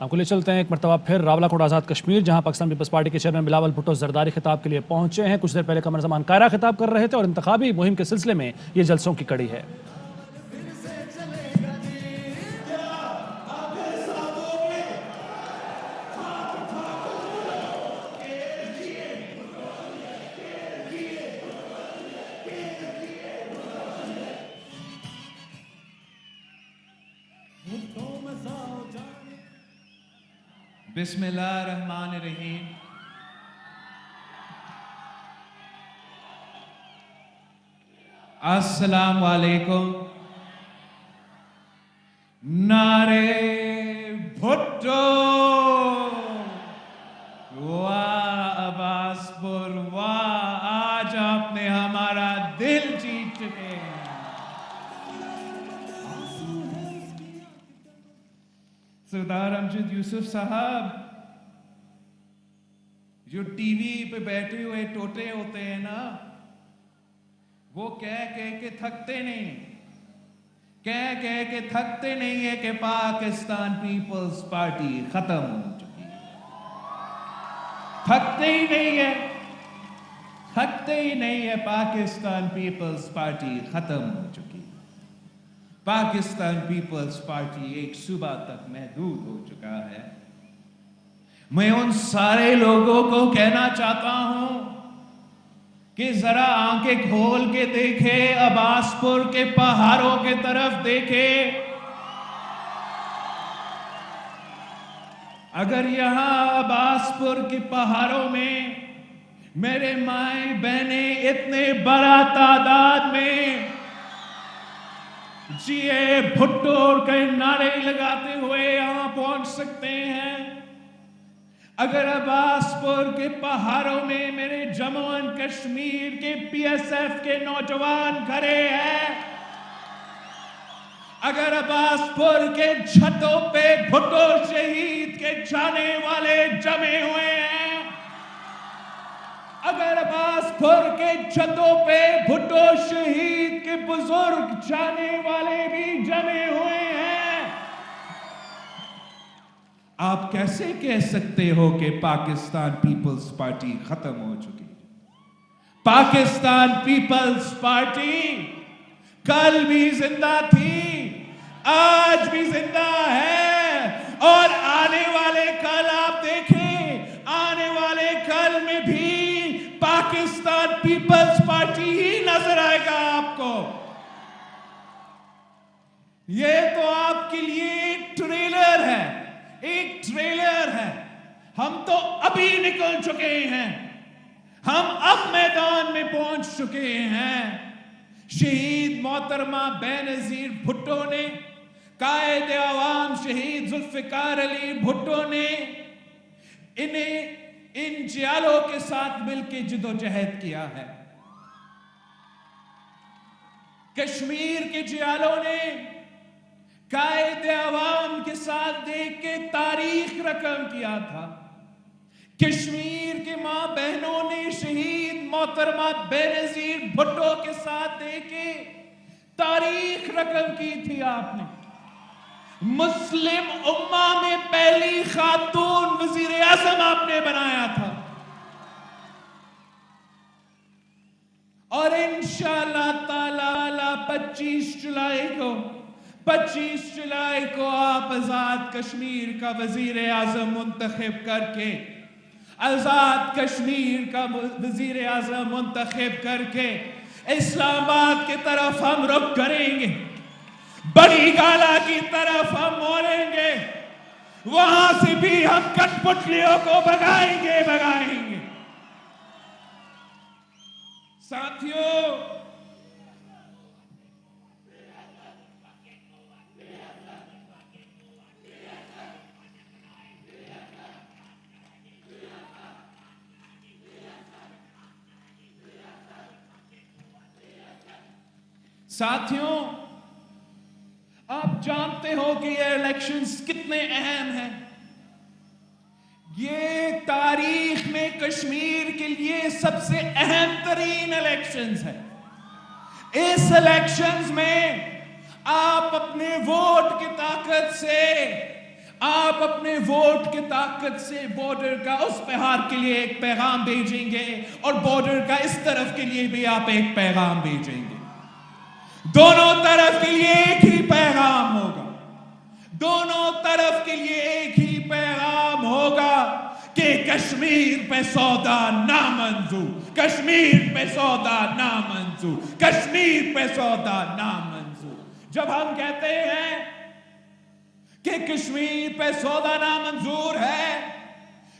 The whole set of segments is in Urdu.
ہم کو لے چلتے ہیں ایک مرتبہ پھر راولاکوٹ آزاد کشمیر، جہاں پاکستان پیپلز پارٹی کے چیئرمین بلاول بھٹو زرداری خطاب کے لیے پہنچے ہیں۔ کچھ دیر پہلے قمر زمان قاہرہ خطاب کر رہے تھے اور انتخابی مہم کے سلسلے میں یہ جلسوں کی کڑی ہے۔ بسم اللہ الرحمن الرحیم۔ السلام علیکم۔ نعرے بھٹو، واہ عباس پور، واہ، آج آپ نے ہمارا دل جیت چکے ہیں۔ سردار امجد یوسف صاحب، جو ٹی وی پہ بیٹھے ہوئے ٹوٹے ہوتے ہیں نا، وہ کہہ کے تھکتے نہیں، کہہ کے تھکتے نہیں ہے کہ پاکستان پیپلز پارٹی ختم ہو چکی ہے۔ تھکتے ہی نہیں ہے، پاکستان پیپلز پارٹی ختم ہو چکی ہے۔ پاکستان پیپلز پارٹی ایک صوبہ تک محدود ہو چکا ہے۔ میں ان سارے لوگوں کو کہنا چاہتا ہوں کہ ذرا آنکھیں کھول کے دیکھے، عباس پور کے پہاڑوں کے طرف دیکھے۔ اگر یہاں عباس پور کے پہاڑوں میں میرے مائیں بہنیں اتنے بڑا تعداد میں جی اے بھٹو کے نعرے لگاتے ہوئے یہاں پہنچ سکتے ہیں، اگر عباس پور کے پہاڑوں میں میرے جموں اینڈ کشمیر کے پی ایس ایف کے نوجوان کھڑے ہیں، اگر عباس پور کے چھتوں پہ بھٹو شہید کے جانے والے جمے ہوئے ہیں، اگر عباس پور کے چھتوں پہ بھٹو شہید کے بزرگ جانے والے بھی جمے ہوئے ہیں، آپ کیسے کہہ سکتے ہو کہ پاکستان پیپلز پارٹی ختم ہو چکی ہے؟ پاکستان پیپلز پارٹی کل بھی زندہ تھی، آج بھی زندہ ہے، اور آنے والے کل آپ دیکھیں، آنے والے کل میں بھی پاکستان پیپلز پارٹی ہی نظر آئے گا آپ کو۔ یہ تو آپ کے لیے ایک ٹریلر ہے، ہم تو ابھی نکل چکے ہیں، ہم اب میدان میں پہنچ چکے ہیں۔ شہید محترمہ بینظیر بھٹو نے، قائد عوام شہید ذوالفقار علی بھٹو نے ان جیالوں کے ساتھ مل کے جدوجہد کیا ہے۔ کشمیر کے جیالوں نے قائد عوام کے ساتھ دیکھ کے تاریخ رقم کیا تھا۔ کشمیر کے ماں بہنوں نے شہید محترمہ بینظیر بھٹو کے ساتھ دیکھ کے تاریخ رقم کی تھی۔ آپ نے مسلم امہ میں پہلی خاتون وزیر اعظم آپ نے بنایا تھا، اور انشاءاللہ تعالی 25 جولائی کو آپ آزاد کشمیر کا وزیر اعظم منتخب کر کے، آزاد کشمیر کا وزیر اعظم منتخب کر کے اسلام آباد کی طرف ہم رخ کریں گے، بڑی گالا کی طرف ہم مڑیں گے، وہاں سے بھی ہم کٹ پتلیوں کو بھگائیں گے۔ ساتھیوں، آپ جانتے ہو کہ یہ الیکشنز کتنے اہم ہیں۔ یہ تاریخ میں کشمیر کے لیے سب سے اہم ترین الیکشنز ہیں۔ اس الیکشنز میں آپ اپنے ووٹ کی طاقت سے، آپ آپ اپنے ووٹ کی طاقت سے بارڈر کا اس پہاڑ کے لیے ایک پیغام بھیجیں گے اور بارڈر کا اس طرف کے لیے بھی آپ ایک پیغام بھیجیں گے. دونوں طرف کے لیے ایک ہی پیغام ہوگا. دونوں طرف کے لیے ایک ہی پیغام ہوگا کہ کشمیر پہ سودا نامنظور, کشمیر پہ سودا نامنظور, کشمیر پہ سودا نامنظور. جب ہم کہتے ہیں کہ کشمیر پہ سودا نامنظور ہے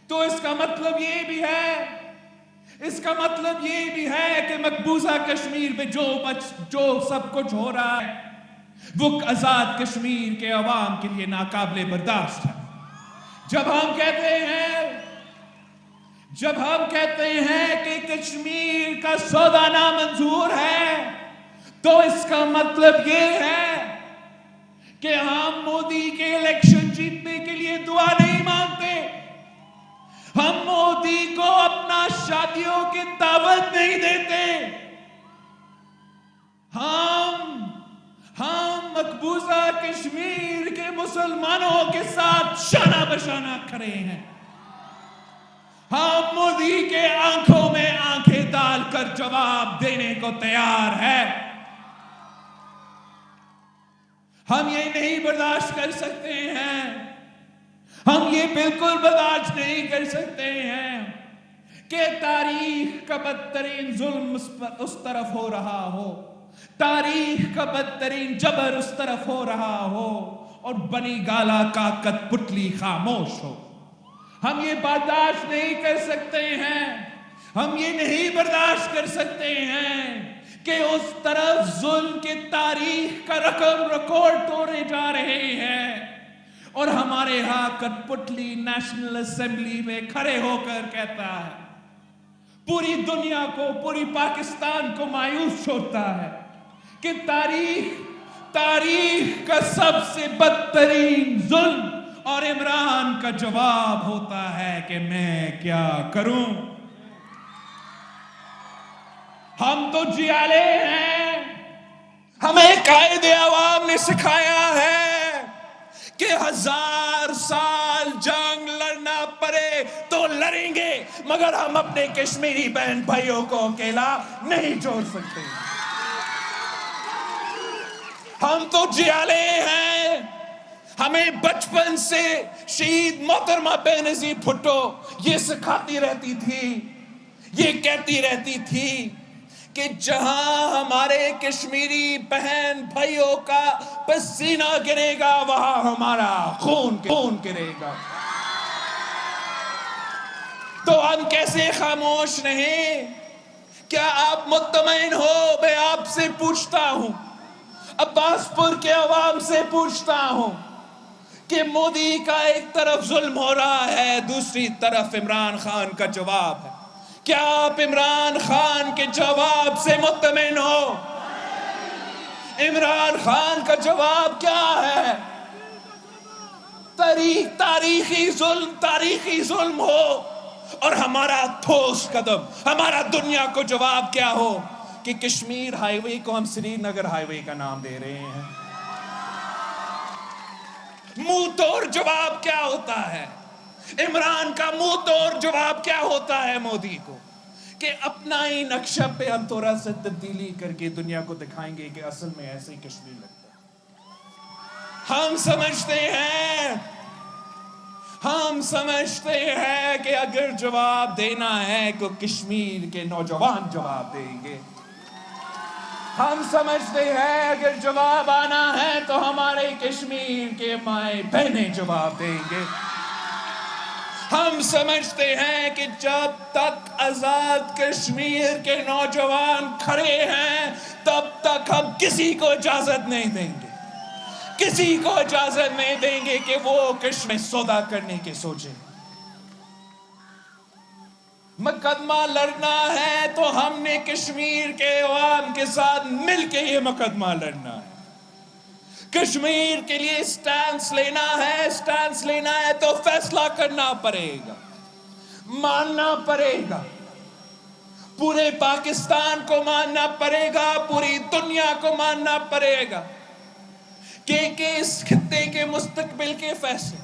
تو اس کا مطلب یہ بھی ہے, اس کا مطلب یہ بھی ہے کہ مقبوضہ کشمیر پہ جو سب کچھ ہو رہا ہے وہ آزاد کشمیر کے عوام کے لیے ناقابل برداشت ہے. جب ہم کہتے ہیں کہ کشمیر کا سودا نامنظور ہے تو اس کا مطلب یہ ہے کہ ہم مودی کے الیکشن جیتنے کے لیے دعا نہیں مانگتے, ہم مودی کو اپنا شادیوں کی دعوت نہیں دیتے, ہم مقبوضہ کشمیر کے مسلمانوں کے ساتھ شانہ بشانہ کھڑے ہیں. ہم مودی کے آنکھوں میں آنکھیں ڈال کر جواب دینے کو تیار ہے. ہم یہ نہیں برداشت کر سکتے ہیں, ہم یہ بالکل برداشت نہیں کر سکتے ہیں کہ تاریخ کا بدترین ظلم اس طرف ہو رہا ہو, تاریخ کا بدترین جبر اس طرف ہو رہا ہو اور بنی گالا کا کٹ پتلی خاموش ہو. ہم یہ برداشت نہیں کر سکتے ہیں, ہم یہ نہیں برداشت کر سکتے ہیں کہ اس طرف ظلم کی تاریخ کا رقم ریکارڈ توڑے جا رہے ہیں اور ہمارے ہاں کٹ پتلی نیشنل اسمبلی میں کھڑے ہو کر کہتا ہے, پوری دنیا کو, پوری پاکستان کو مایوس چھوڑتا ہے کہ تاریخ کا سب سے بدترین ظلم اور عمران کا جواب ہوتا ہے کہ میں کیا کروں. ہم تو جیالے ہیں, ہمیں قائد عوام نے سکھایا ہے کہ 1000 سال جنگ لڑنا پڑے تو لڑیں گے مگر ہم اپنے کشمیری بہن بھائیوں کو اکیلا نہیں چھوڑ سکتے. ہم تو جیالے ہیں, ہمیں بچپن سے شہید محترمہ بے نظیر بھٹو یہ سکھاتی رہتی تھی, یہ کہتی رہتی تھی کہ جہاں ہمارے کشمیری بہن بھائیوں کا پسینہ گرے گا وہاں ہمارا خون گرے گا. تو ہم کیسے خاموش رہیں؟ کیا آپ مطمئن ہو؟ میں آپ سے پوچھتا ہوں, عباس پور کے عوام سے پوچھتا ہوں کہ مودی کا ایک طرف ظلم ہو رہا ہے, دوسری طرف عمران خان کا جواب ہے. کیا آپ عمران خان کے جواب سے مطمئن ہو؟ عمران خان کا جواب کیا ہے؟ تاریخی ظلم ہو اور ہمارا ٹھوس قدم, ہمارا دنیا کو جواب کیا ہو کہ کشمیر ہائی وے کو ہم سری نگر ہائی وے کا نام دے رہے ہیں. منہ توڑ جواب کیا ہوتا ہے؟ عمران کا منہ توڑ جواب کیا ہوتا ہے مودی کو کہ اپنا ہی نقشہ پہ ہم تھوڑا سا تبدیلی کر کے دنیا کو دکھائیں گے کہ اصل میں ایسے ہی کشمیر لگتا ہے. ہم سمجھتے ہیں کہ اگر جواب دینا ہے تو کشمیر کے نوجوان جواب دیں گے. ہم سمجھتے ہیں اگر جواب آنا ہے تو ہمارے کشمیر کے مائیں بہنیں جواب دیں گے. ہم سمجھتے ہیں کہ جب تک آزاد کشمیر کے نوجوان کھڑے ہیں تب تک ہم کسی کو اجازت نہیں دیں گے, کسی کو اجازت نہیں دیں گے کہ وہ کشمیر سودا کرنے کے سوچیں. مقدمہ لڑنا ہے تو ہم نے کشمیر کے عوام کے ساتھ مل کے یہ مقدمہ لڑنا ہے. کشمیر کے لیے سٹانس لینا ہے تو فیصلہ کرنا پڑے گا, ماننا پڑے گا, پورے پاکستان کو ماننا پڑے گا, پوری دنیا کو ماننا پڑے گا کہ اس خطے کے مستقبل کے فیصلے,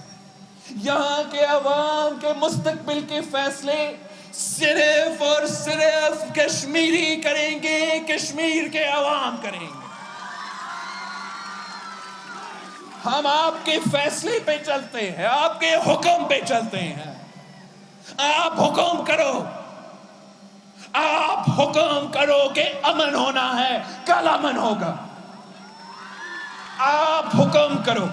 یہاں کے عوام کے مستقبل کے فیصلے صرف اور صرف کشمیری کریں گے، کشمیر کے عوام کریں گے۔ ہم آپ کے فیصلے پہ چلتے ہیں، آپ کے حکم پہ چلتے ہیں۔ آپ حکم کرو، آپ حکم کرو کہ امن ہونا ہے، کل امن ہوگا۔ آپ حکم کرو،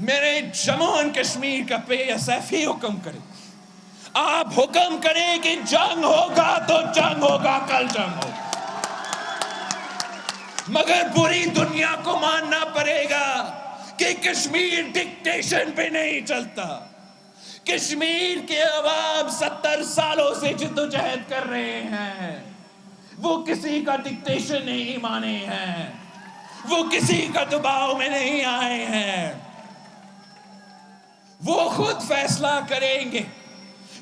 میرے جموں اینڈ کشمیر کا پی ایس ایف ہی حکم کرے۔ آپ حکم کریں کہ جنگ ہوگا تو جنگ ہوگا، کل جنگ ہوگا، مگر پوری دنیا کو ماننا پڑے گا کہ کشمیر ڈکٹیشن پہ نہیں چلتا۔ کشمیر کے عوام 70 سالوں سے جدوجہد کر رہے ہیں، وہ کسی کا ڈکٹیشن نہیں مانے ہیں، وہ کسی کا دباؤ میں نہیں آئے ہیں، وہ خود فیصلہ کریں گے،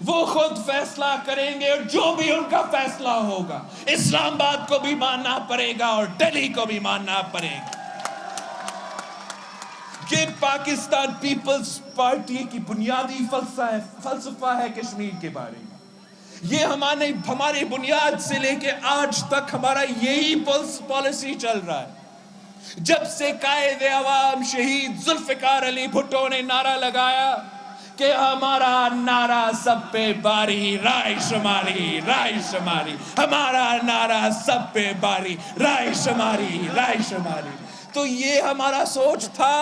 وہ خود فیصلہ کریں گے، اور جو بھی ان کا فیصلہ ہوگا اسلام آباد کو بھی ماننا پڑے گا اور دہلی کو بھی ماننا پڑے گا۔ یہ پاکستان پیپلز پارٹی کی بنیادی فلسفہ ہے کشمیر کے بارے میں۔ یہ ہماری بنیاد سے لے کے آج تک ہمارا یہی پالیسی چل رہا ہے۔ جب سے قائد عوام شہید ذوالفقار علی بھٹو نے نعرہ لگایا کہ ہمارا نعرہ سب پہ باری رائے شماری، رائے شماری، ہمارا نعرہ سب پہ باری رائے شماری، رائے شماری، تو یہ ہمارا سوچ تھا،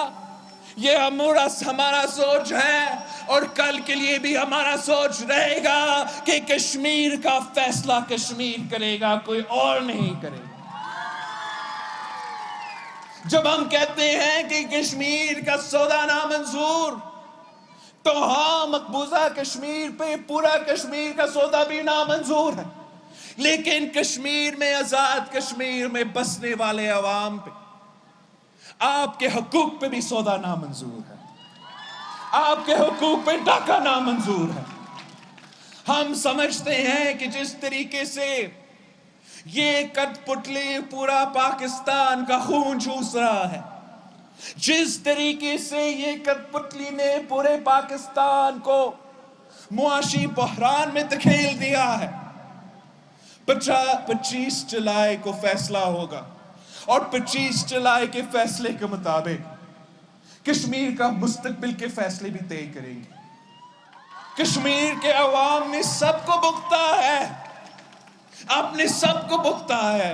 یہ ہمارا سوچ ہے، اور کل کے لیے بھی ہمارا سوچ رہے گا کہ کشمیر کا فیصلہ کشمیر کرے گا، کوئی اور نہیں کرے گا۔ جب ہم کہتے ہیں کہ کشمیر کا سودا نامنظور، تو ہاں مقبوضہ کشمیر پہ پورا کشمیر کا سودا بھی نامنظور ہے، لیکن کشمیر میں، آزاد کشمیر میں بسنے والے عوام پہ، آپ کے حقوق پہ بھی سودا نامنظور ہے، آپ کے حقوق پہ ڈاکہ نامنظور ہے۔ ہم سمجھتے ہیں کہ جس طریقے سے یہ کٹ پتلی پورا پاکستان کا خون چوس رہا ہے، جس طریقے سے یہ کٹ پتلی نے پورے پاکستان کو معاشی بحران میں دھکیل دیا ہے، 25 جولائی کو فیصلہ ہوگا، اور 25 جولائی کے فیصلے کے مطابق کشمیر کا مستقبل کے فیصلے بھی طے کریں گے۔ کشمیر کے عوام نے سب کو بھگتا ہے، آپ نے سب کو بھگتا ہے۔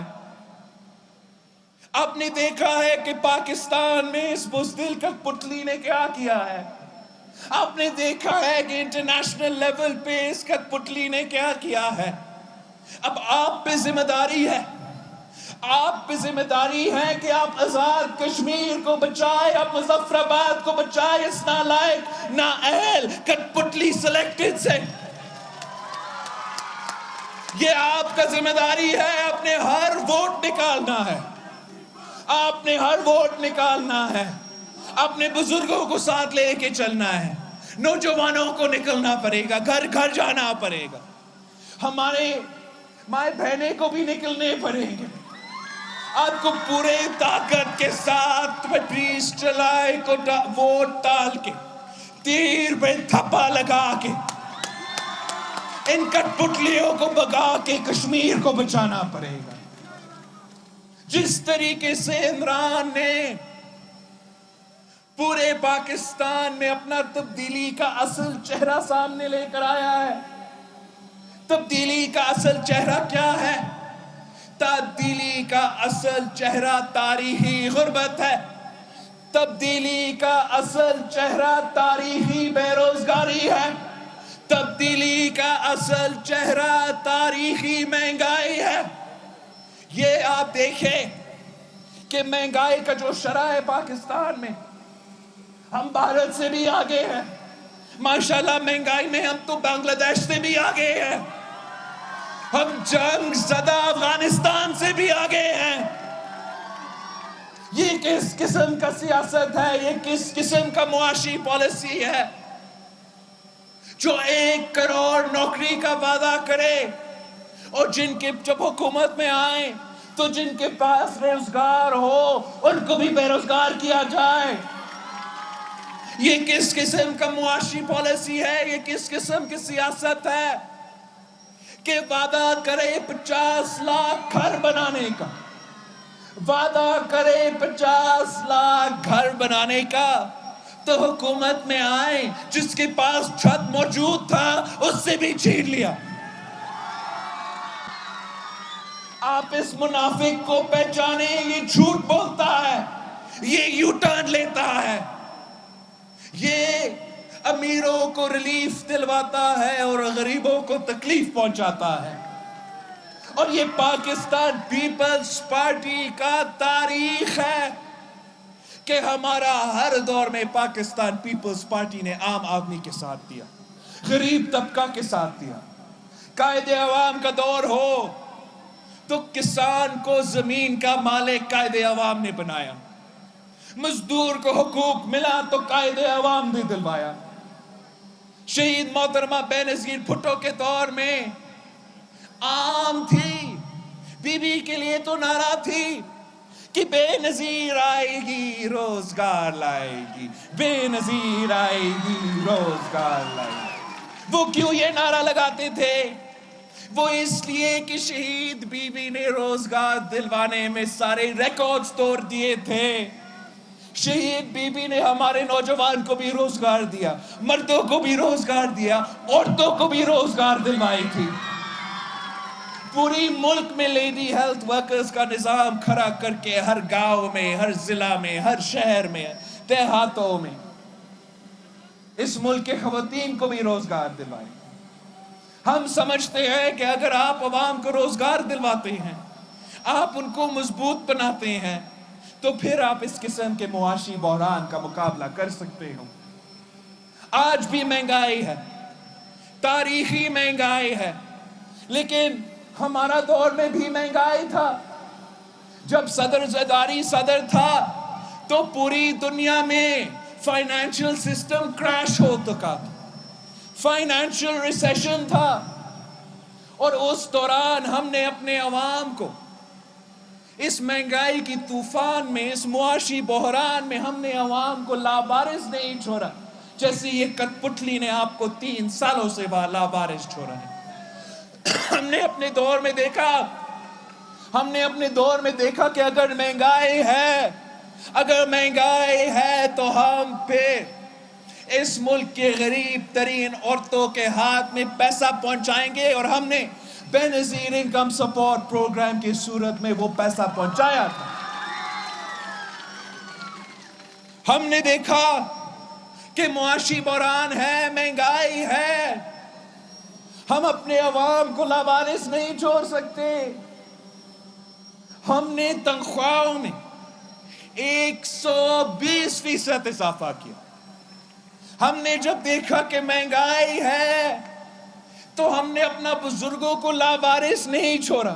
آپ نے دیکھا ہے کہ پاکستان میں اس بزدل کٹ پتلی نے کیا کیا ہے، آپ نے دیکھا ہے کہ انٹرنیشنل لیول پہ اس کٹ پتلی نے کیا کیا ہے۔ اب آپ پہ ذمہ داری ہے، آپ پہ ذمہ داری ہے کہ آپ آزاد کشمیر کو بچائے، آپ مظفر آباد کو بچائے اس نالائق نااہل کٹ پتلی سلیکٹڈ سے۔ یہ آپ کا ذمہ داری ہے، آپ نے ہر ووٹ نکالنا ہے، آپ نے ہر ووٹ نکالنا ہے، اپنے بزرگوں کو ساتھ لے کے چلنا ہے، نوجوانوں کو نکلنا پڑے گا، گھر گھر جانا پڑے گا، ہمارے مائیں بہنیں کو بھی نکلنے پڑیں گے۔ آپ کو پورے طاقت کے ساتھ 25 جولائی کو ووٹ ڈال کے، تیر پہ تھپا لگا کے، ان کٹ پتلیوں کو بگا کے کشمیر کو بچانا پڑے گا۔ جس طریقے سے عمران نے پورے پاکستان میں اپنا تبدیلی کا اصل چہرہ سامنے لے کر آیا ہے، تبدیلی کا اصل چہرہ کیا ہے؟ تبدیلی کا اصل چہرہ تاریخی غربت ہے، تبدیلی کا اصل چہرہ تاریخی بے روزگاری ہے، تبدیلی کا اصل چہرہ تاریخی مہنگائی ہے۔ یہ آپ دیکھیں کہ مہنگائی کا جو شرح ہے پاکستان میں، ہم بھارت سے بھی آگے ہیں، ماشاءاللہ مہنگائی میں ہم تو بنگلہ دیش سے بھی آگے ہیں، ہم جنگ زدہ افغانستان سے بھی آگے ہیں۔ یہ کس قسم کا سیاست ہے، یہ کس قسم کا معاشی پالیسی ہے جو 1 کروڑ نوکری کا وعدہ کرے، اور جن کے جب حکومت میں آئیں تو جن کے پاس روزگار ہو ان کو بھی بے روزگار کیا جائے۔ یہ کس قسم کا معاشی پالیسی ہے؟ یہ کس قسم کی سیاست ہے کہ وعدہ کرے 50 لاکھ گھر بنانے کا، وعدہ کرے 50 لاکھ گھر بنانے کا، تو حکومت میں آئے جس کے پاس چھت موجود تھا اس سے بھی چھین لیا۔ آپ اس منافق کو پہچانے، یہ جھوٹ بولتا ہے، یہ یو ٹرن لیتا ہے، یہ امیروں کو ریلیف دلواتا ہے اور غریبوں کو تکلیف پہنچاتا ہے۔ اور یہ پاکستان پیپلز پارٹی کا تاریخ ہے کہ ہمارا ہر دور میں پاکستان پیپلز پارٹی نے عام آدمی کے ساتھ دیا، غریب طبقہ کے ساتھ دیا۔ قائد عوام کا دور ہو تو کسان کو زمین کا مالک قائد عوام نے بنایا، مزدور کو حقوق ملا تو قائد عوام نے دلوایا۔ شہید محترمہ بے نظیر بھٹو کے دور میں عام تھی، بی بی کے لیے تو نعرہ تھی کہ بے نظیر آئے گی روزگار لائے گی، بے نظیر آئے گی روزگار لائے گی۔ وہ کیوں یہ نعرہ لگاتے تھے؟ وہ اس لیے کہ شہید بی بی نے روزگار دلوانے میں سارے ریکارڈز توڑ دیے تھے۔ شہید بی بی نے ہمارے نوجوان کو بھی روزگار دیا، مردوں کو بھی روزگار دیا، عورتوں کو بھی روزگار دلوائی تھی۔ پوری ملک میں لیڈی ہیلتھ ورکرز کا نظام کھڑا کر کے ہر گاؤں میں، ہر ضلع میں، ہر شہر میں، دیہاتوں میں اس ملک کے خواتین کو بھی روزگار دلوائے۔ ہم سمجھتے ہیں کہ اگر آپ عوام کو روزگار دلواتے ہیں، آپ ان کو مضبوط بناتے ہیں، تو پھر آپ اس قسم کے معاشی بحران کا مقابلہ کر سکتے ہو۔ آج بھی مہنگائی ہے، تاریخی مہنگائی ہے، لیکن ہمارا دور میں بھی مہنگائی تھا۔ جب صدر زرداری صدر تھا تو پوری دنیا میں فائنینشل سسٹم کریش ہو چکا تھا، فائنینشل ریسیشن تھا، اور اس دوران ہم نے اپنے عوام کو اس مہنگائی کی طوفان میں، اس معاشی بحران میں ہم نے عوام کو لابارز نہیں چھوڑا، جیسے یہ کٹ پتلی نے آپ کو 3 سالوں سے لابارز چھوڑا ہے۔ ہم نے اپنے دور میں دیکھا کہ اگر مہنگائی ہے تو ہم پھر اس ملک کے غریب ترین عورتوں کے ہاتھ میں پیسہ پہنچائیں گے، اور ہم نے بے نظیر انکم سپورٹ پروگرام کی صورت میں وہ پیسہ پہنچایا تھا۔ ہم نے دیکھا کہ معاشی بحران ہے، مہنگائی ہے، ہم اپنے عوام کو لاوارث نہیں چھوڑ سکتے۔ ہم نے تنخواہوں میں 120% اضافہ کیا۔ ہم نے جب دیکھا کہ مہنگائی ہے تو ہم نے اپنا بزرگوں کو لاوارث نہیں چھوڑا،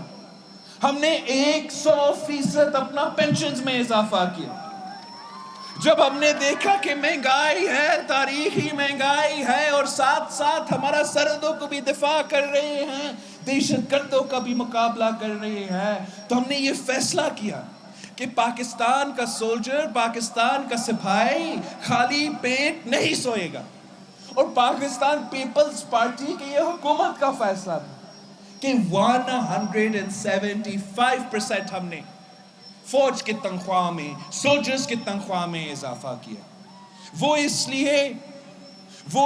ہم نے 100% اپنا پینشنز میں اضافہ کیا۔ جب ہم نے دیکھا کہ مہنگائی ہے، تاریخی مہنگائی ہے، اور ساتھ ساتھ ہمارا سرحدوں کو بھی دفاع کر رہے ہیں، دہشت گردوں کا بھی مقابلہ کر رہے ہیں، تو ہم نے یہ فیصلہ کیا کہ پاکستان کا سولجر، پاکستان کا سپاہی خالی پیٹ نہیں سوئے گا۔ اور پاکستان پیپلز پارٹی کی یہ حکومت کا فیصلہ تھا کہ 175% ہم نے فوج کی تنخواہ میں، سولجرز کی تنخواہ میں اضافہ کیا۔ وہ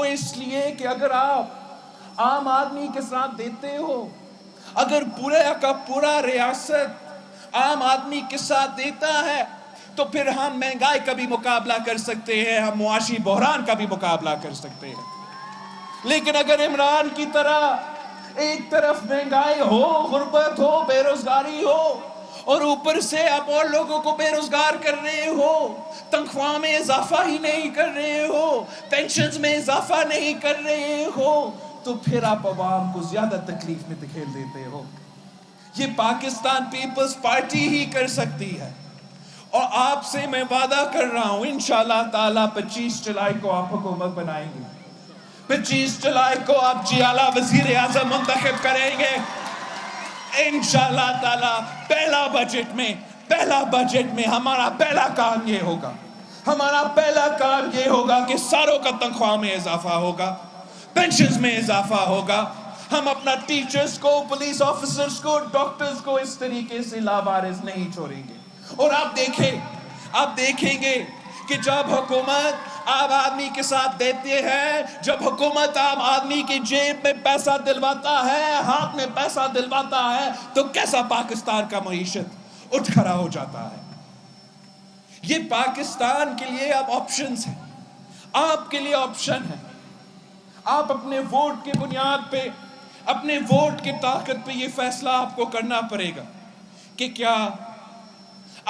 اس لیے کہ اگر آپ عام آدمی کے ساتھ دیتے ہو، اگر پورا ریاست عام آدمی کے ساتھ دیتا ہے، تو پھر ہم مہنگائی کا بھی مقابلہ کر سکتے ہیں، ہم معاشی بحران کا بھی مقابلہ کر سکتے ہیں۔ لیکن اگر عمران کی طرح ایک طرف مہنگائی ہو، غربت ہو، بے روزگاری ہو، اور اوپر سے آپ اور لوگوں کو بے روزگار کر رہے ہو، تنخواہ میں اضافہ ہی نہیں کر رہے ہو، پینشنز میں اضافہ نہیں کر رہے ہو، تو پھر آپ عوام کو زیادہ تکلیف میں دھکیل دیتے ہو۔ یہ پاکستان پیپلز پارٹی ہی کر سکتی ہے، اور آپ سے میں وعدہ کر رہا ہوں انشاءاللہ تعالیٰ 25 جولائی کو آپ حکومت بنائیں گے، 25 جولائی کو آپ جیالہ وزیر اعظم منتخب کریں گے انشاءاللہ تعالیٰ۔ پہلا بجٹ میں ہمارا پہلا کام یہ ہوگا ہمارا پہلا کام یہ ہوگا کہ ساروں کا تنخواہ میں اضافہ ہوگا، پینشنز میں اضافہ ہوگا. ہم اپنا ٹیچرز کو، پولیس آفیسرز کو، ڈاکٹرز کو اس طریقے سے لاوارث نہیں چھوڑیں گے. اور آپ دیکھیں گے کہ جب حکومت عام آدمی کے ساتھ دیتے ہیں، جب حکومت عام آدمی کی جیب میں پیسہ دلواتا ہے، ہاتھ میں پیسہ دلواتا ہے، تو کیسا پاکستان کا معیشت اٹھ کھڑا ہو جاتا ہے. یہ پاکستان کے لیے اب آپشنز ہیں، آپ کے لیے آپشن ہے. آپ اپنے ووٹ کی بنیاد پہ، اپنے ووٹ کی طاقت پہ یہ فیصلہ آپ کو کرنا پڑے گا کہ کیا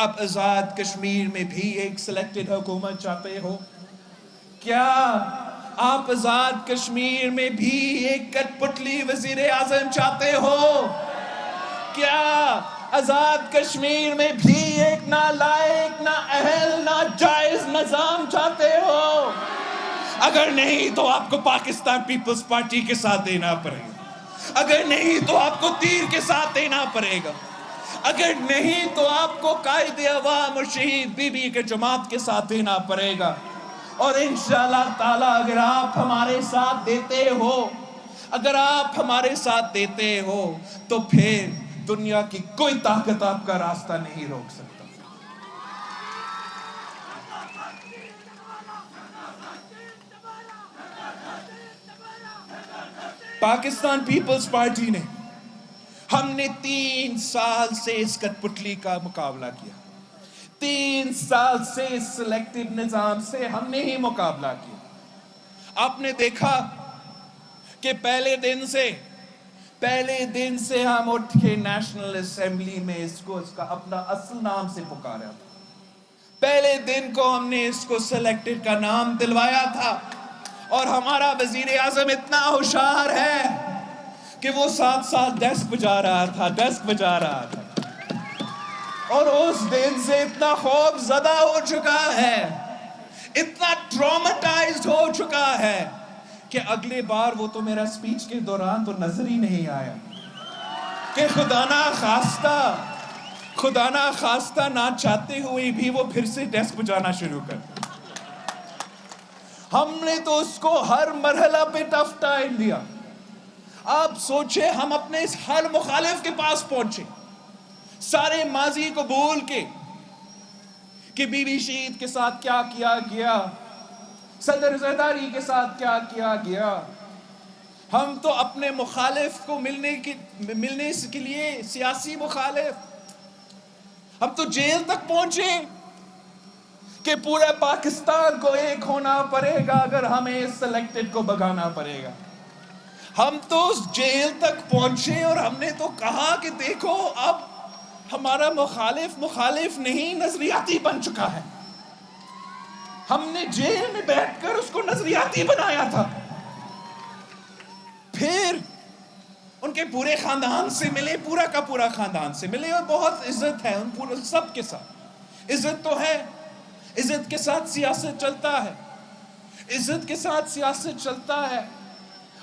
آپ آزاد کشمیر میں بھی ایک سلیکٹڈ حکومت چاہتے ہو؟ کیا آپ آزاد کشمیر میں بھی ایک کٹ پتلی وزیر اعظم چاہتے ہو؟ کیا آزاد کشمیر میں بھی ایک نالائق، نااہل، ناجائز نظام چاہتے ہو؟ اگر نہیں تو آپ کو پاکستان پیپلز پارٹی کے ساتھ دینا پڑے گا. اگر نہیں تو آپ کو تیر کے ساتھ دینا پڑے گا. اگر نہیں تو آپ کو قائد عوام اور شہید بی بی کے جماعت کے ساتھ دینا پڑے گا. اور انشاءاللہ تعالی اگر آپ ہمارے ساتھ دیتے ہو، اگر آپ ہمارے ساتھ دیتے ہو، تو پھر دنیا کی کوئی طاقت آپ کا راستہ نہیں روک سکتا. پاکستان پیپلز پارٹی نے، ہم نے 3 سال سے اس کٹ پتلی کا مقابلہ کیا. 3 سال سے اس سلیکٹڈ نظام سے ہم نے ہی مقابلہ کیا. آپ نے دیکھا کہ پہلے دن سے ہم اٹھ کے نیشنل اسمبلی میں اس کا اپنا اصل نام سے پکارا تھا. پہلے دن کو ہم نے اس کو سلیکٹڈ کا نام دلوایا تھا. اور ہمارا وزیر اعظم اتنا ہوشیار ہے کہ وہ ساتھ ڈیسک بجا رہا تھا. اور اس دن سے اتنا خوف زدہ ہو چکا ہے، اتنا ٹرامیٹائزڈ ہو چکا ہے کہ اگلے بار وہ تو میرا سپیچ کے دوران تو نظر ہی نہیں آیا کہ خدا نہ خواستہ نہ چاہتے ہوئے بھی وہ پھر سے ڈیسک بجانا شروع کر. ہم نے تو اس کو ہر مرحلہ پہ ٹف ٹائم دیا. آپ سوچیں، ہم اپنے اس ہر مخالف کے پاس پہنچے، سارے ماضی کو بھول کے، کہ بی بی شہید کے ساتھ کیا کیا گیا، صدر زرداری کے ساتھ کیا کیا گیا. ہم تو اپنے مخالف کو ملنے کے لیے، سیاسی مخالف، ہم تو جیل تک پہنچے کہ پورا پاکستان کو ایک ہونا پڑے گا اگر ہمیں اس سلیکٹڈ کو بھگانا پڑے گا. ہم تو اس جیل تک پہنچے اور ہم نے تو کہا کہ دیکھو اب ہمارا مخالف نہیں، نظریاتی بن چکا ہے. ہم نے جیل میں بیٹھ کر اس کو نظریاتی بنایا تھا. پھر ان کے پورے خاندان سے ملے، پورا کا پورا خاندان سے ملے، اور بہت عزت ہے ان پورے سب کے ساتھ. عزت تو ہے، عزت کے ساتھ سیاست چلتا ہے.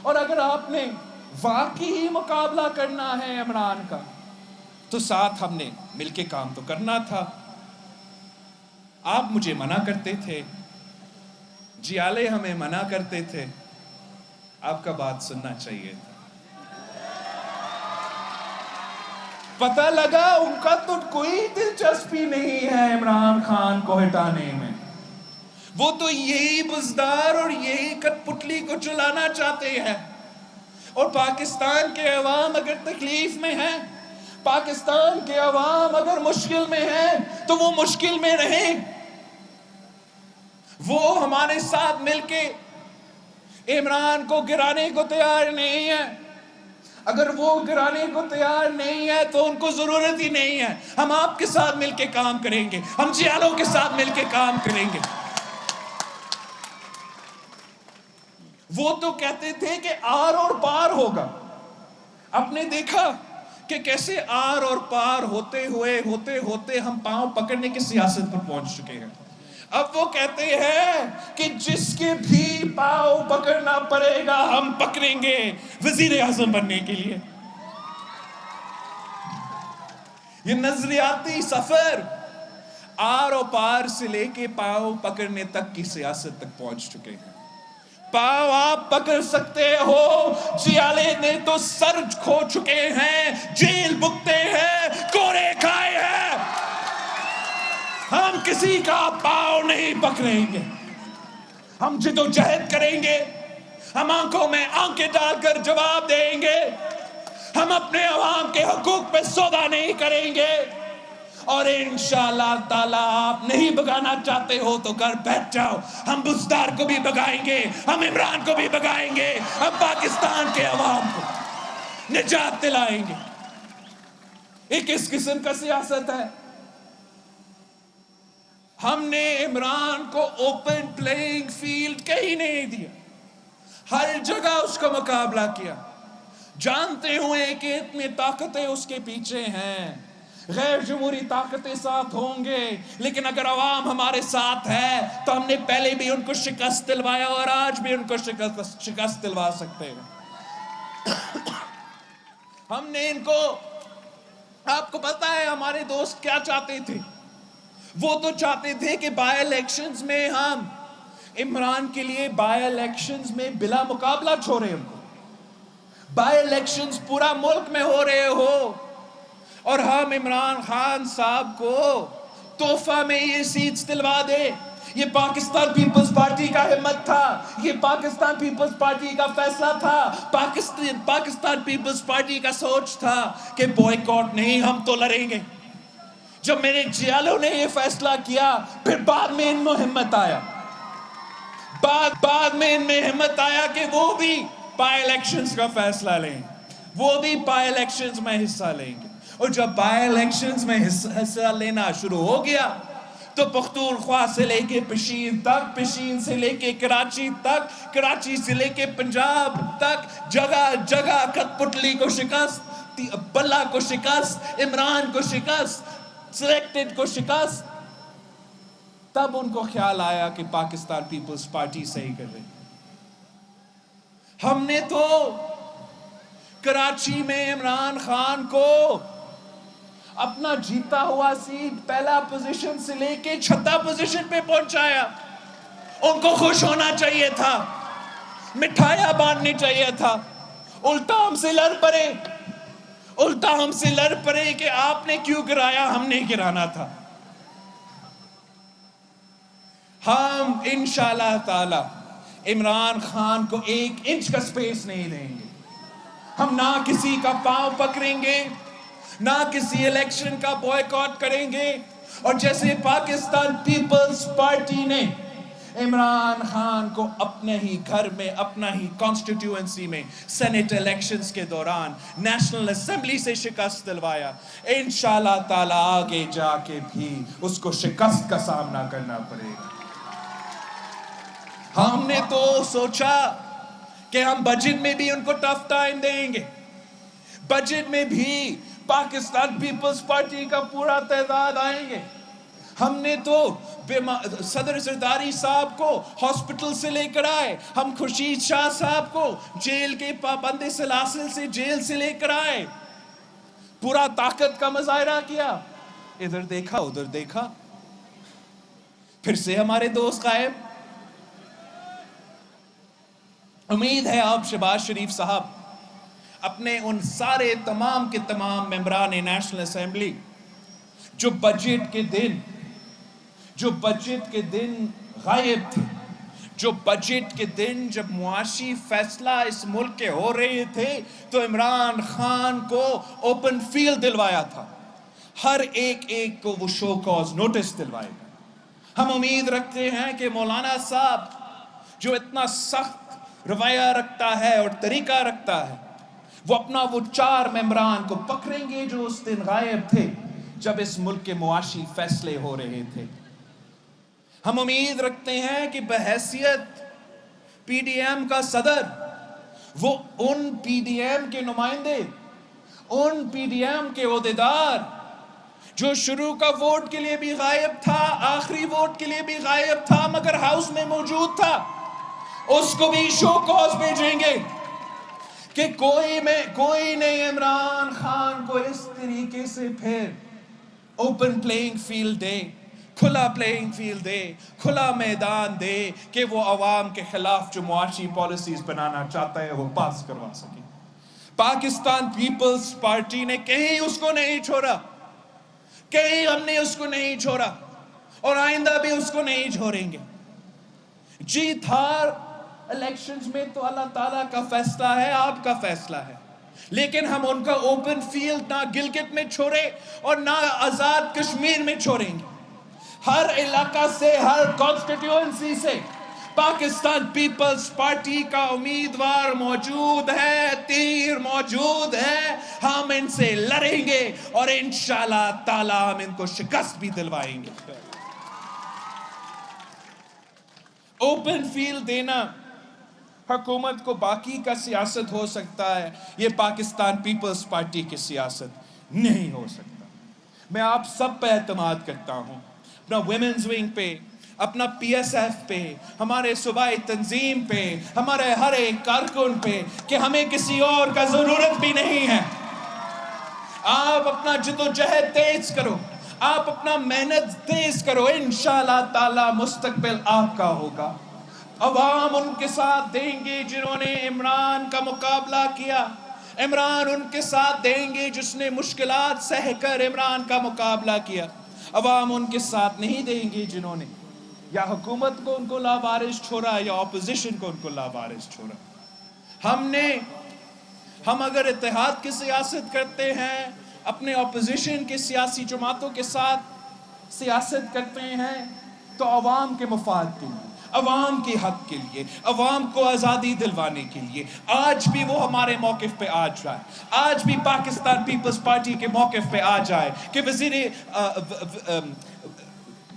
اور اگر آپ نے واقعی مقابلہ کرنا ہے عمران کا، تو ساتھ ہم نے مل کے کام تو کرنا تھا. آپ مجھے منع کرتے تھے، جیالے ہمیں منع کرتے تھے، آپ کا بات سننا چاہیے تھا. پتہ لگا ان کا تو کوئی دلچسپی نہیں ہے عمران خان کو ہٹانے میں. وہ تو یہی بزدار اور یہی کٹ پتلی کو چلانا چاہتے ہیں. اور پاکستان کے عوام اگر تکلیف میں ہیں، پاکستان کے عوام اگر مشکل میں ہیں، تو وہ مشکل میں رہیں. وہ ہمارے ساتھ مل کے عمران کو گرانے کو تیار نہیں ہے. اگر وہ گرانے کو تیار نہیں ہے تو ان کو ضرورت ہی نہیں ہے. ہم آپ کے ساتھ مل کے کام کریں گے، ہم جیالوں کے ساتھ مل کے کام کریں گے. وہ تو کہتے تھے کہ آر اور پار ہوگا. آپ نے دیکھا کہ کیسے آر اور پار ہوتے ہوتے ہم پاؤں پکڑنے کی سیاست پر پہنچ چکے ہیں. اب وہ کہتے ہیں کہ جس کے بھی پاؤں پکڑنا پڑے گا ہم پکڑیں گے وزیر اعظم بننے کے لیے. یہ نظریاتی سفر آر و پار سے لے کے پاؤں پکڑنے تک کی سیاست تک پہنچ چکے ہیں. پاؤں آپ پکڑ سکتے ہو, جیالے نے تو سر کھو چکے ہیں, جیل بکتے ہیں, کوڑے کھائے ہیں. ہم کسی کا پاؤں نہیں پکڑیں گے. ہم جدوجہد کریں گے, ہم آنکھوں میں آنکھیں ڈال کر جواب دیں گے. ہم اپنے عوام کے حقوق پہ سودا نہیں کریں گے. اور انشاءاللہ تعالیٰ آپ نہیں بگانا چاہتے ہو تو گھر بیٹھ جاؤ. ہم بزدار کو بھی بگائیں گے, ہم عمران کو بھی بگائیں گے, ہم پاکستان کے عوام کو نجات دلائیں گے. یہ کس قسم کا سیاست ہے؟ ہم نے عمران کو اوپن پلینگ فیلڈ کہیں نہیں دیا, ہر جگہ اس کا مقابلہ کیا, جانتے ہوئے کہ اتنی طاقتیں اس کے پیچھے ہیں, غیر جمہوری طاقتیں ساتھ ہوں گے, لیکن اگر عوام ہمارے ساتھ ہے تو ہم نے پہلے بھی ان کو شکست دلوایا اور آج بھی ان کو شکست دلوا سکتے ہیں. ہم نے ان کو, آپ کو پتا ہے ہمارے دوست کیا چاہتے تھے؟ وہ تو چاہتے تھے کہ بائی الیکشنز میں ہم عمران کے لیے بائی الیکشنز میں بلا مقابلہ چھوڑے ان کو. بائی الیکشنز پورا ملک میں ہو رہے ہو اور ہم عمران خان صاحب کو تحفہ میں یہ سیٹس دلوا دے. یہ پاکستان پیپلز پارٹی کا ہمت تھا, یہ پاکستان پیپلز پارٹی کا فیصلہ تھا, پاکستان پیپلز پارٹی کا سوچ تھا کہ بوائیکاٹ نہیں, ہم تو لڑیں گے. جب میرے جیالوں نے یہ فیصلہ کیا, پھر بعد میں ان میں ہمت آیا, بعد میں ان میں ہمت آیا کہ وہ بھی بائی الیکشنز کا فیصلہ لیں, وہ بھی بائی الیکشنز میں حصہ لیں گے. اور جب بائی الیکشنز میں حصہ لینا شروع ہو گیا تو پختونخوا سے لے کے پشین تک, پشین سے لے کے کراچی تک, کراچی سے لے کے پنجاب تک, جگہ جگہ کٹ پتلی کو شکست, بلہ کو شکست, عمران کو شکست, سلیکٹڈ کو شکست. تب ان کو خیال آیا کہ پاکستان پیپلز پارٹی صحیح کر رہی. ہم نے تو کراچی میں عمران خان کو اپنا جیتا ہوا سیٹ پہلا پوزیشن سے لے کے 6 پوزیشن پہ پہنچایا. ان کو خوش ہونا چاہیے تھا, مٹھائیاں بانٹنی چاہیے تھا. الٹا ہم سے لڑ پڑے, الٹا ہم سے لڑ پڑے کہ آپ نے کیوں گرایا, ہم نے گرانا تھا. ہم انشاءاللہ تعالی عمران خان کو 1 انچ کا سپیس نہیں دیں گے. ہم نہ کسی کا پاؤں پکڑیں گے, نہ کسی الیکشن کا بوائیکاٹ کریں گے. اور جیسے پاکستان پیپلز پارٹی نے عمران خان کو اپنے ہی گھر میں, اپنا ہی کانسٹیٹیوئنسی میں سینٹ الیکشنز کے دوران نیشنل اسمبلی سے شکست دلوایا, انشاءاللہ تعالی آگے جا کے بھی اس کو شکست کا سامنا کرنا پڑے گا. ہم نے تو سوچا کہ ہم بجٹ میں بھی ان کو ٹف ٹائم دیں گے, بجٹ میں بھی پاکستان پیپلز پارٹی کا پورا تعداد آئیں گے. ہم نے تو صدر زرداری صاحب کو ہاسپٹل سے لے کر آئے, ہم خورشید شاہ صاحب کو جیل کے پابند سلاسل سے جیل سے لے کر آئے, پورا طاقت کا مظاہرہ کیا. ادھر دیکھا ادھر دیکھا, پھر سے ہمارے دوست غائب. امید ہے آپ شہباز شریف صاحب اپنے ان سارے تمام کے تمام ممبران نیشنل اسمبلی جو بجٹ کے دن غائب تھے, جو بجٹ کے دن جب معاشی فیصلہ اس ملک کے ہو رہے تھے تو عمران خان کو اوپن فیلڈ دلوایا تھا, ہر ایک کو وہ شو کاز نوٹس دلوائے گا. ہم امید رکھتے ہیں کہ مولانا صاحب جو اتنا سخت رویہ رکھتا ہے اور طریقہ رکھتا ہے, وہ اپنا وہ 4 ممبران کو پکڑیں گے جو اس دن غائب تھے جب اس ملک کے معاشی فیصلے ہو رہے تھے. ہم امید رکھتے ہیں کہ بحیثیت پی ڈی ایم کا صدر, وہ ان پی ڈی ایم کے نمائندے, ان پی ڈی ایم کے عہدیدار جو شروع کا ووٹ کے لیے بھی غائب تھا, آخری ووٹ کے لیے بھی غائب تھا, مگر ہاؤس میں موجود تھا, اس کو بھی شو کاز بھیجیں گے کہ کوئی نہیں عمران خان کو اس طریقے سے پھر اوپن پلینگ فیلڈ دے. کھلا پلینگ فیلڈ دے، کھلا میدان دے کہ وہ عوام کے خلاف جو معاشی پالیسیز بنانا چاہتا ہے وہ پاس کروا سکے۔ پاکستان پیپلز پارٹی نے کہیں اس کو نہیں چھوڑا، کہیں ہم نے اس کو نہیں چھوڑا، اور آئندہ بھی اس کو نہیں چھوڑیں گے۔ جیت ہار الیکشنز میں تو اللہ تعالیٰ کا فیصلہ ہے، آپ کا فیصلہ ہے، لیکن ہم ان کا اوپن فیلڈ نہ گلگت میں چھوڑے اور نہ آزاد کشمیر میں چھوڑیں گے۔ ہر علاقہ سے، ہر کانسٹیٹیوئنسی سے پاکستان پیپلز پارٹی کا امیدوار موجود ہے، تیر موجود ہے، ہم ان سے لڑیں گے اور انشاءاللہ تعالی ہم ان کو شکست بھی دلوائیں گے۔ اوپن فیلڈ دینا حکومت کو باقی کا سیاست ہو سکتا ہے، یہ پاکستان پیپلز پارٹی کی سیاست نہیں ہو سکتا۔ میں آپ سب پہ اعتماد کرتا ہوں، اپنا ویمنز ونگ پہ، اپنا پی ایس ایف پہ، ہمارے صوبائی تنظیم پہ، ہمارے ہر ایک کارکن پہ، کہ ہمیں کسی اور کا ضرورت بھی نہیں ہے۔ آپ اپنا جدوجہد تیز کرو، آپ اپنا محنت تیز کرو، انشاءاللہ تعالی مستقبل آپ کا ہوگا۔ عوام ان کے ساتھ دیں گے جنہوں نے عمران کا مقابلہ کیا، عمران ان کے ساتھ دیں گے جس نے مشکلات سہ کر عمران کا مقابلہ کیا۔ عوام ان کے ساتھ نہیں دیں گے جنہوں نے یا حکومت کو ان کو لاوارث چھوڑا یا اپوزیشن کو ان کو لاوارث چھوڑا۔ ہم اگر اتحاد کی سیاست کرتے ہیں، اپنے اپوزیشن کے سیاسی جماعتوں کے ساتھ سیاست کرتے ہیں، تو عوام کے مفاد کے لیے، عوام کے حق کے لیے، عوام کو آزادی دلوانے کے لیے آج بھی وہ ہمارے موقف پہ آ جائے، آج بھی پاکستان پیپلز پارٹی کے موقف پہ آ جائے کہ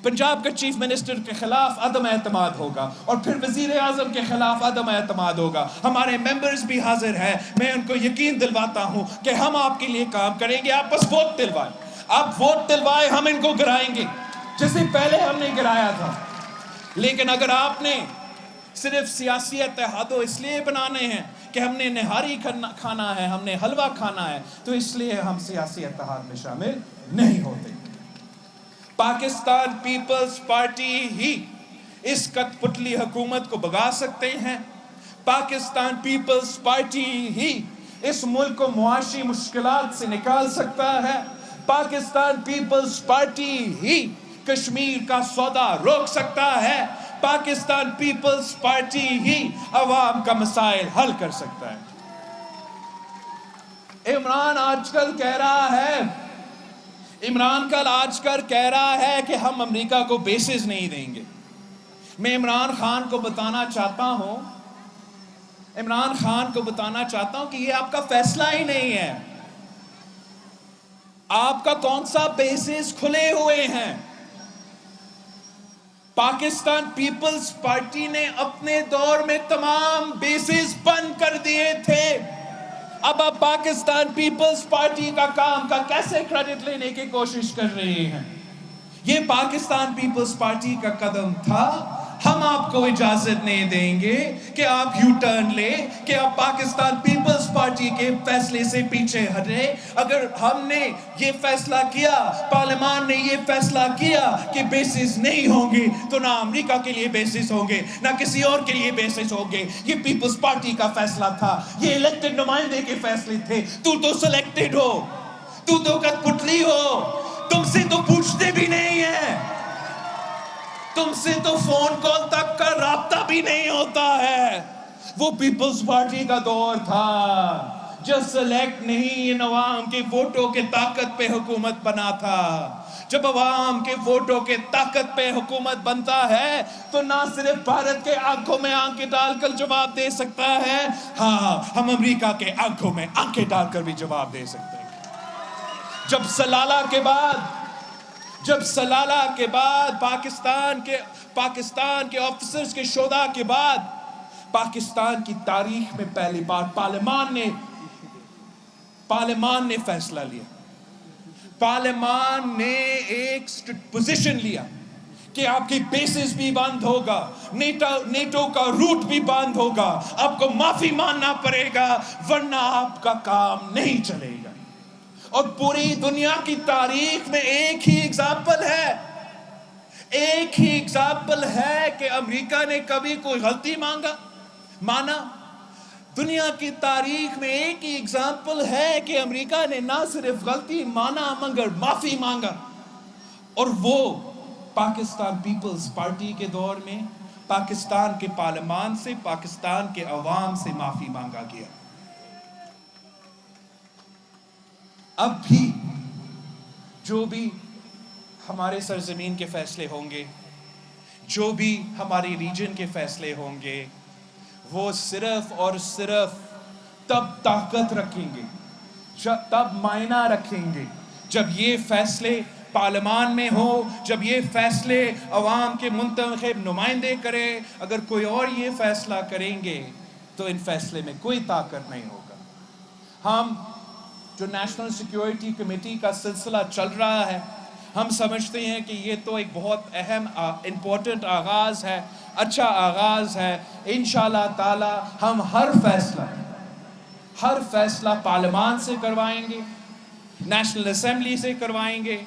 پنجاب کا چیف منسٹر کے خلاف عدم اعتماد ہوگا اور پھر وزیر اعظم کے خلاف عدم اعتماد ہوگا۔ ہمارے ممبرز بھی حاضر ہیں، میں ان کو یقین دلواتا ہوں کہ ہم آپ کے لیے کام کریں گے۔ آپ بس ووٹ دلوائیں، آپ ووٹ دلوائیں، ہم ان کو گرائیں گے جیسے پہلے ہم نے گرایا تھا۔ لیکن اگر آپ نے صرف سیاسی اتحاد اس لیے بنانے ہیں کہ ہم نے نہاری کھانا ہے، ہم نے حلوہ کھانا ہے، تو اس لیے ہم سیاسی اتحاد میں شامل نہیں ہوتے۔ پاکستان پیپلز پارٹی ہی اس کٹ پتلی حکومت کو بھگا سکتے ہیں، پاکستان پیپلز پارٹی ہی اس ملک کو معاشی مشکلات سے نکال سکتا ہے، پاکستان پیپلز پارٹی ہی کشمیر کا سودا روک سکتا ہے، پاکستان پیپلز پارٹی ہی عوام کا مسائل حل کر سکتا ہے۔ عمران آج کل کہہ رہا ہے کہ ہم امریکہ کو بیسز نہیں دیں گے۔ میں عمران خان کو بتانا چاہتا ہوں کہ یہ آپ کا فیصلہ ہی نہیں ہے۔ آپ کا کون سا بیسز کھلے ہوئے ہیں؟ پاکستان پیپلز پارٹی نے اپنے دور میں تمام بیسز بند کر دیے تھے۔ اب آپ پاکستان پیپلز پارٹی کا کام کا کیسے کریڈٹ لینے کی کوشش کر رہے ہیں؟ یہ پاکستان پیپلز پارٹی کا قدم تھا۔ ہم آپ کو اجازت نہیں دیں گے کہ آپ یو ٹرن لیں، کہ آپ پاکستان پیپلز پارٹی کے فیصلے سے پیچھے ہٹے۔ اگر ہم نے یہ فیصلہ کیا، پارلیمان نے یہ فیصلہ کیا کہ بیسز نہیں ہوں گے، تو نہ امریکہ کے لیے بیسز ہوں گے، نہ کسی اور کے لیے بیسز ہوں گے۔ یہ پیپلز پارٹی کا فیصلہ تھا، یہ الیکٹڈ نمائندے کے فیصلے تھے۔ تو سلیکٹڈ ہو، تو کٹ پتلی ہو، تم سے تو پوچھتے بھی نہیں ہیں، تم سے تو فون کال تک کا رابطہ بھی نہیں ہوتا ہے۔ وہ پیپلز پارٹی کا دور تھا جو سلیکٹ نہیں، ان عوام کے ووٹوں کے طاقت پہ حکومت بنا تھا۔ جب عوام کے ووٹوں کے طاقت پہ حکومت بنتا ہے تو نہ صرف بھارت کے آنکھوں میں آنکھیں ڈال کر جواب دے سکتا ہے، ہاں ہم امریکہ کے آنکھوں میں آنکھیں ڈال کر بھی جواب دے سکتے ہیں۔ جب سلالہ کے بعد پاکستان کے آفیسرز کے شہداء کے بعد پاکستان کی تاریخ میں پہلی بار پارلیمان نے فیصلہ لیا، پارلیمان نے ایک پوزیشن لیا کہ آپ کی بیسز بھی بند ہوگا، نیٹو کا روٹ بھی بند ہوگا، آپ کو معافی ماننا پڑے گا ورنہ آپ کا کام نہیں چلے گا۔ اور پوری دنیا کی تاریخ میں ایک ہی ایگزامپل ہے ایک ہی اگزامپل ہے کہ امریکہ نے کبھی کوئی غلطی مانا. دنیا کی تاریخ میں ایک ہی اگزامپل ہے کہ امریکہ نے نہ صرف غلطی مانا مگر معافی مانگا، اور وہ پاکستان پیپلز پارٹی کے دور میں پاکستان کے پارلیمان سے، پاکستان کے عوام سے معافی مانگا گیا. اب بھی جو بھی ہمارے سرزمین کے فیصلے ہوں گے، جو بھی ہماری ریجن کے فیصلے ہوں گے، وہ صرف اور صرف تب طاقت رکھیں گے، تب معنی رکھیں گے جب یہ فیصلے پارلیمان میں ہو، جب یہ فیصلے عوام کے منتخب نمائندے کرے. اگر کوئی اور یہ فیصلہ کریں گے تو ان فیصلے میں کوئی طاقت نہیں ہوگا. ہم جو نیشنل سیکیورٹی کمیٹی کا سلسلہ چل رہا ہے، ہم سمجھتے ہیں کہ یہ تو ایک بہت اہم امپورٹنٹ آغاز ہے، اچھا آغاز ہے. انشاءاللہ تعالی ہم ہر فیصلہ پارلیمان سے کروائیں گے، نیشنل اسمبلی سے کروائیں گے.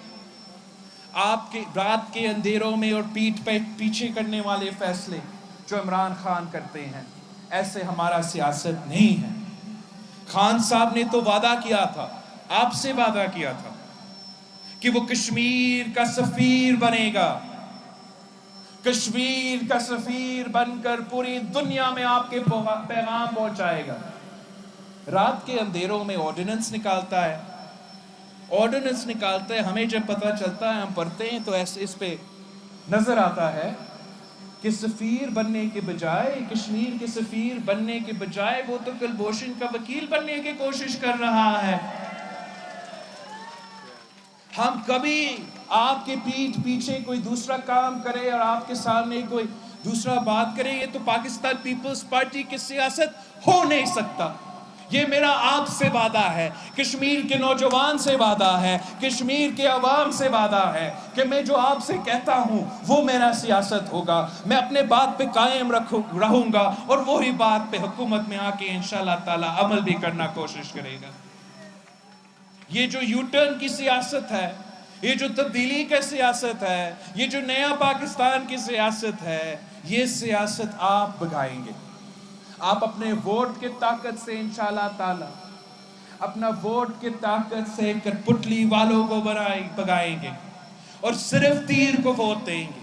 آپ کے رات کے اندھیروں میں اور پیٹھ پہ پیچھے کرنے والے فیصلے جو عمران خان کرتے ہیں، ایسے ہمارا سیاست نہیں ہے. خان صاحب نے تو وعدہ کیا تھا، آپ سے وعدہ کیا تھا کہ وہ کشمیر کا سفیر بنے گا، کشمیر کا سفیر بن کر پوری دنیا میں آپ کے پیغام پہنچائے گا. رات کے اندھیروں میں آرڈیننس نکالتا ہے، ہمیں جب پتہ چلتا ہے، ہم پڑھتے ہیں تو ایسے اس پہ نظر آتا ہے کہ سفیر بننے کے بجائے، کشمیر کے سفیر بننے کے بجائے وہ تو کلبھوشن کا وکیل بننے کی کوشش کر رہا ہے. ہم کبھی آپ کے پیٹھ پیچھے کوئی دوسرا کام کرے اور آپ کے سامنے کوئی دوسرا بات کرے، یہ تو پاکستان پیپلز پارٹی کی سیاست ہو نہیں سکتا. یہ میرا آپ سے وعدہ ہے، کشمیر کے نوجوان سے وعدہ ہے، کشمیر کے عوام سے وعدہ ہے کہ میں جو آپ سے کہتا ہوں وہ میرا سیاست ہوگا. میں اپنے بات پہ قائم رہوں گا اور وہی بات پہ حکومت میں آ کے انشاءاللہ تعالی عمل بھی کرنا کوشش کرے گا. یہ جو یو ٹرن کی سیاست ہے، یہ جو تبدیلی کی سیاست ہے، یہ جو نیا پاکستان کی سیاست ہے، یہ سیاست آپ بگائیں گے. آپ اپنے ووٹ کی طاقت سے انشاءاللہ تعالی، اپنا ووٹ کی طاقت سے کٹپٹلی والوں کو بگائیں گے اور صرف تیر کو ووٹ دیں گے.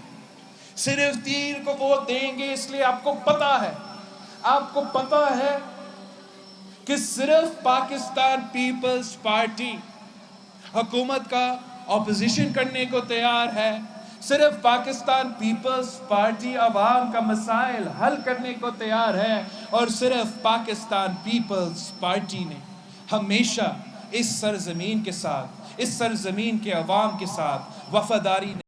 صرف تیر کو ووٹ دیں گے. اس لیے آپ کو پتا ہے کہ صرف پاکستان پیپلز پارٹی حکومت کا اپوزیشن کرنے کو تیار ہے. صرف پاکستان پیپلز پارٹی عوام کا مسائل حل کرنے کو تیار ہے، اور صرف پاکستان پیپلز پارٹی نے ہمیشہ اس سرزمین کے ساتھ، اس سرزمین کے عوام کے ساتھ وفاداری